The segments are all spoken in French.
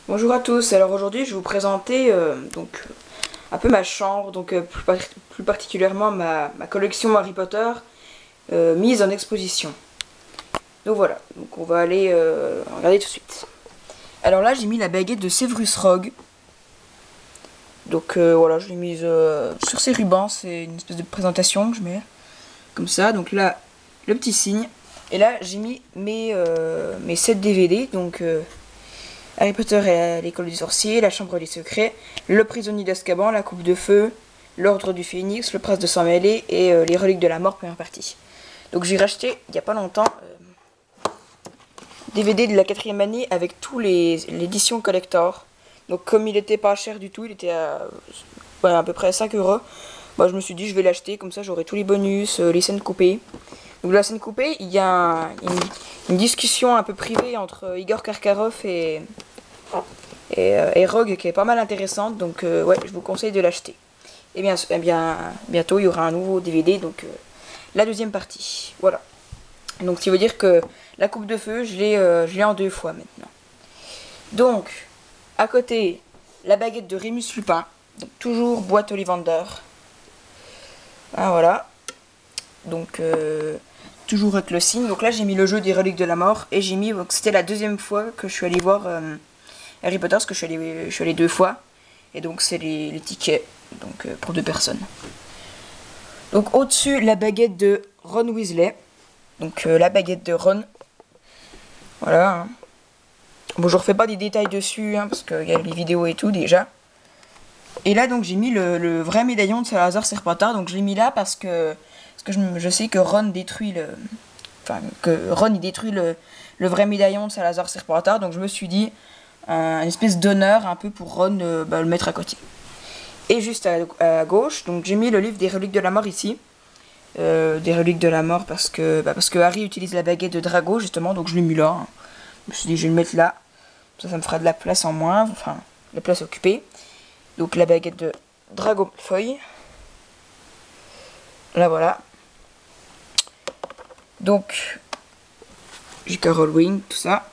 Bonjour à tous, alors aujourd'hui je vais vous présenter un peu ma chambre, plus particulièrement ma collection Harry Potter mise en exposition. Donc voilà, donc on va aller regarder tout de suite. Alors là j'ai mis la baguette de Severus Rogue. Voilà, je l'ai mise sur ces rubans, c'est une espèce de présentation que je mets comme ça. Donc là le petit signe. Et là j'ai mis mes 7 DVD, Harry Potter et l'école du sorcier, la chambre des secrets, le prisonnier d'Azkaban, la coupe de feu, l'ordre du phénix, le prince de sang mêlé et les reliques de la mort première partie. Donc j'ai racheté il y a pas longtemps DVD de la 4ème année avec tous l'édition collector. Donc comme il était pas cher du tout, il était à peu près 5 €. Moi je me suis dit je vais l'acheter, comme ça j'aurai tous les bonus, les scènes coupées. Donc la scène coupée, il y a une discussion un peu privée entre Igor Karkaroff et Rogue qui est pas mal intéressante, ouais, je vous conseille de l'acheter. Et bien, bientôt il y aura un nouveau DVD, la deuxième partie. Voilà. Donc ce qui veut dire que la coupe de feu, je l'ai en 2 fois maintenant. Donc, à côté, la baguette de Rémus Lupin, donc toujours boîte Ollivander. Ah, voilà. Toujours avec le signe. Donc là j'ai mis le jeu des reliques de la mort et j'ai mis, c'était la deuxième fois que je suis allée voir Harry Potter, parce que je suis allée 2 fois. Et donc c'est les tickets pour 2 personnes. Donc au-dessus, la baguette de Ron Weasley. La baguette de Ron. Voilà. Hein. Bon, je refais pas des détails dessus, hein, parce qu'il y a les vidéos et tout déjà. Et là donc j'ai mis le vrai médaillon de Salazar Serpentard. Donc je l'ai mis là parce que je sais que Ron détruit il détruit le vrai médaillon de Salazar Serpentard. Donc je me suis dit une espèce d'honneur un peu pour Ron le mettre à côté. Et juste à gauche, donc j'ai mis le livre des reliques de la mort ici. Des reliques de la mort parce que Harry utilise la baguette de Drago justement, donc je l'ai mis là. Hein. Je me suis dit je vais le mettre là. Ça me fera de la place en moins, enfin la place occupée. Donc la baguette de Drago Malfoy. Là voilà. Donc J.K. Rowling, tout ça.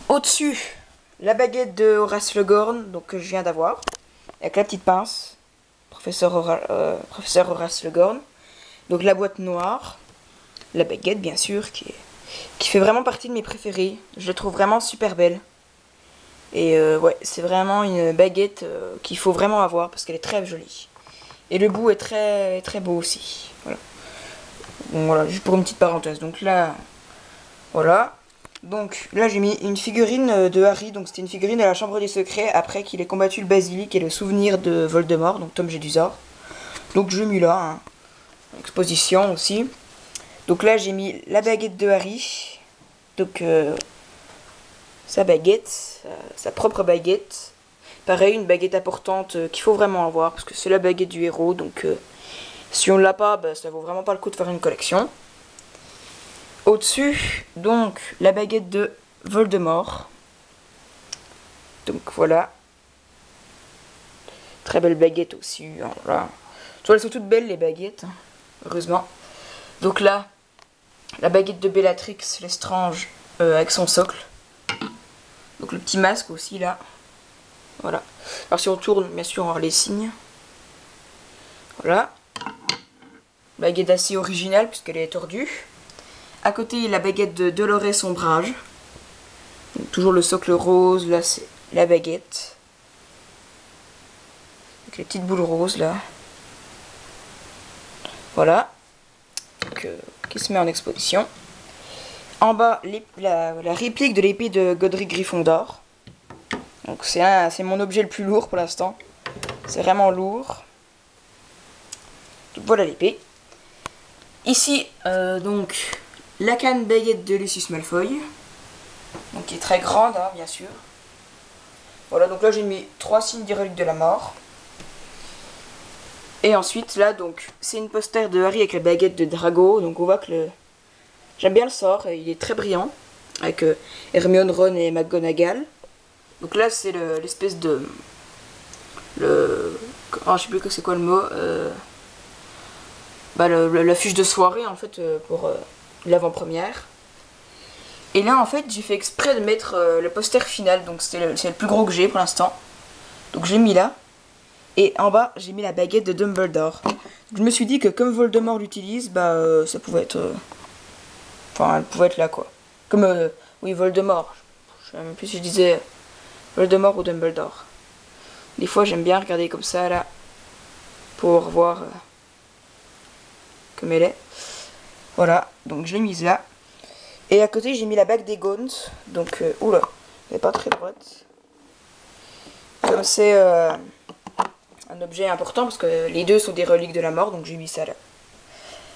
Au-dessus, la baguette de Horace Le Gorn, donc que je viens d'avoir, avec la petite pince, professeur Horace Le Gorn. Donc la boîte noire, la baguette bien sûr, qui fait vraiment partie de mes préférés. Je la trouve vraiment super belle. Et ouais, c'est vraiment une baguette qu'il faut vraiment avoir parce qu'elle est très jolie. Et le bout est très très beau aussi. Voilà. Bon voilà, juste pour une petite parenthèse. Donc là, voilà. Donc là j'ai mis une figurine de Harry, donc c'était une figurine de la chambre des secrets après qu'il ait combattu le basilic et le souvenir de Voldemort, donc Tom Jedusor. Donc je l'ai mis là, hein. Exposition aussi. Donc là j'ai mis la baguette de Harry, sa baguette, sa propre baguette. Pareil, une baguette importante qu'il faut vraiment avoir parce que c'est la baguette du héros, si on l'a pas, ça vaut vraiment pas le coup de faire une collection. Au-dessus, donc, la baguette de Voldemort. Donc voilà. Très belle baguette aussi. Hein, voilà. Elles sont toutes belles les baguettes, hein, heureusement. Donc là, la baguette de Bellatrix Lestrange avec son socle. Donc le petit masque aussi là. Voilà. Alors si on tourne, bien sûr, on va voir les signes. Voilà. Baguette assez originale puisqu'elle est tordue. À côté, la baguette de Dolores Ombrage. Donc, toujours le socle rose, là c'est la baguette. Avec les petites boules roses là. Voilà. Qui se met en exposition. En bas, la réplique de l'épée de Godric Gryffondor. Donc c'est mon objet le plus lourd pour l'instant. C'est vraiment lourd. Donc voilà l'épée. Ici, la canne baguette de Lucius Malfoy. Donc qui est très grande, hein, bien sûr. Voilà, donc là j'ai mis 3 signes des reliques de la mort. Et ensuite, là, c'est une poster de Harry avec la baguette de Drago. Donc on voit que j'aime bien le sort, il est très brillant. Avec Hermione, Ron et McGonagall. Donc là, c'est l'espèce de... je sais plus que c'est quoi le mot. La fiche de soirée, en fait, pour l'avant-première. Et là en fait j'ai fait exprès de mettre le poster final, donc c'est le plus gros que j'ai pour l'instant. Donc j'ai mis là. Et en bas j'ai mis la baguette de Dumbledore. Je me suis dit que comme Voldemort l'utilise, bah ça pouvait être... Enfin elle pouvait être là quoi. Comme oui Voldemort. Je sais même plus si je disais Voldemort ou Dumbledore. Des fois j'aime bien regarder comme ça là. Pour voir comme elle est. Voilà, donc je l'ai mise là. Et à côté j'ai mis la bague des Gaunt. Donc, oula, elle n'est pas très droite. Comme c'est un objet important parce que les deux sont des reliques de la mort, donc j'ai mis ça là.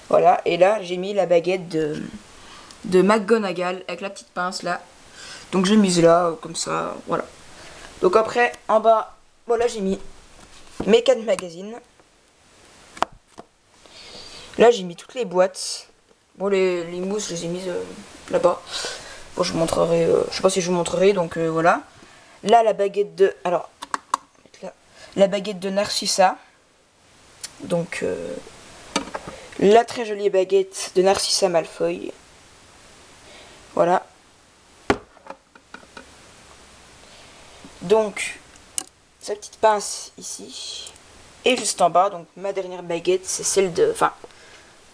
Voilà, et là j'ai mis la baguette de McGonagall avec la petite pince là. Donc j'ai mis là, comme ça, voilà. Donc après, en bas, voilà, j'ai mis mes 4 magazines. Là j'ai mis toutes les boîtes. Bon les mousses je les ai mises là-bas. Bon je vous montrerai, je sais pas si je vous montrerai, donc voilà. Là la baguette de... Alors, là, la baguette de Narcissa. Donc la très jolie baguette de Narcissa Malfoy. Voilà. Donc, sa petite pince ici. Et juste en bas, donc ma dernière baguette, c'est celle de... Enfin,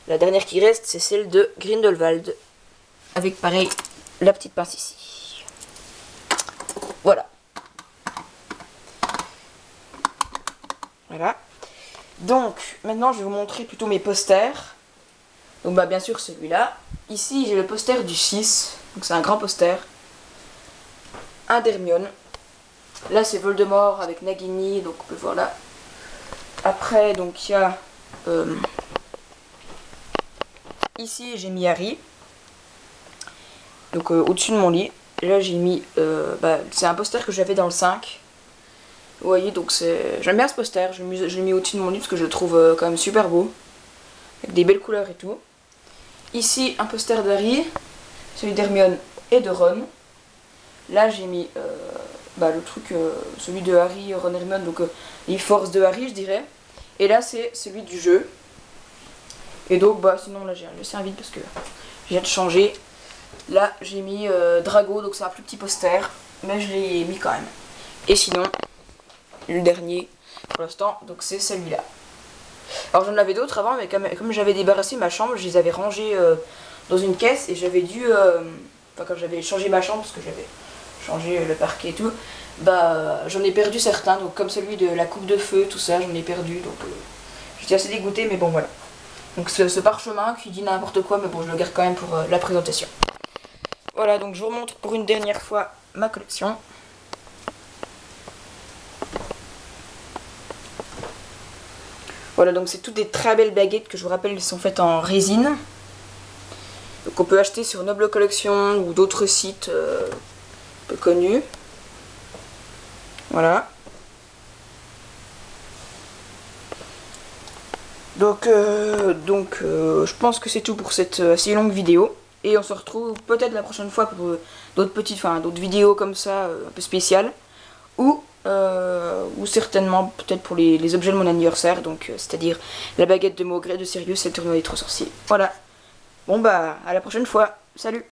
la dernière qui reste, c'est celle de Grindelwald. Avec pareil, la petite pince ici. Voilà. Voilà. Donc, maintenant, je vais vous montrer plutôt mes posters. Donc, bah, bien sûr, celui-là. Ici, j'ai le poster du 6. Donc, c'est un grand poster. Un d'Hermione. Là, c'est Voldemort avec Nagini. Donc, on peut voir là. Après, donc, il y a... ici, j'ai mis Harry. Donc, au-dessus de mon lit. Et là, j'ai mis... c'est un poster que j'avais dans le 5. Vous voyez, donc c'est... J'aime bien ce poster. Je l'ai mis au-dessus de mon lit parce que je le trouve quand même super beau. Avec des belles couleurs et tout. Ici, un poster d'Harry. Celui d'Hermione et de Ron. Là, j'ai mis le truc, celui de Harry, Ron, Hermione, donc les forces de Harry, je dirais. Et là, c'est celui du jeu. Et donc, sinon, là, j'ai laissé un vide parce que je viens de changer. Là, j'ai mis Drago, donc c'est un plus petit poster, mais je l'ai mis quand même. Et sinon, le dernier, pour l'instant, donc c'est celui-là. Alors, j'en avais d'autres avant, mais comme j'avais débarrassé ma chambre, je les avais rangés dans une caisse et j'avais dû... quand j'avais changé ma chambre, parce que j'avais changé le parquet et tout, j'en ai perdu certains, donc comme celui de la coupe de feu, tout ça, j'en ai perdu, donc j'étais assez dégoûtée, mais bon voilà. Donc ce parchemin qui dit n'importe quoi, mais bon je le garde quand même pour la présentation. Voilà, donc je vous remontre pour une dernière fois ma collection. Voilà, donc c'est toutes des très belles baguettes que je vous rappelle, elles sont faites en résine. Donc on peut acheter sur Noble Collection ou d'autres sites peu connus. Voilà. Donc je pense que c'est tout pour cette assez longue vidéo. Et on se retrouve peut-être la prochaine fois pour d'autres vidéos comme ça, un peu spéciales. Ou certainement peut-être pour les objets de mon anniversaire. Donc c'est-à-dire la baguette de Maugrey, de Sirius et le tournoi des trois sorciers. Voilà. Bon à la prochaine fois. Salut!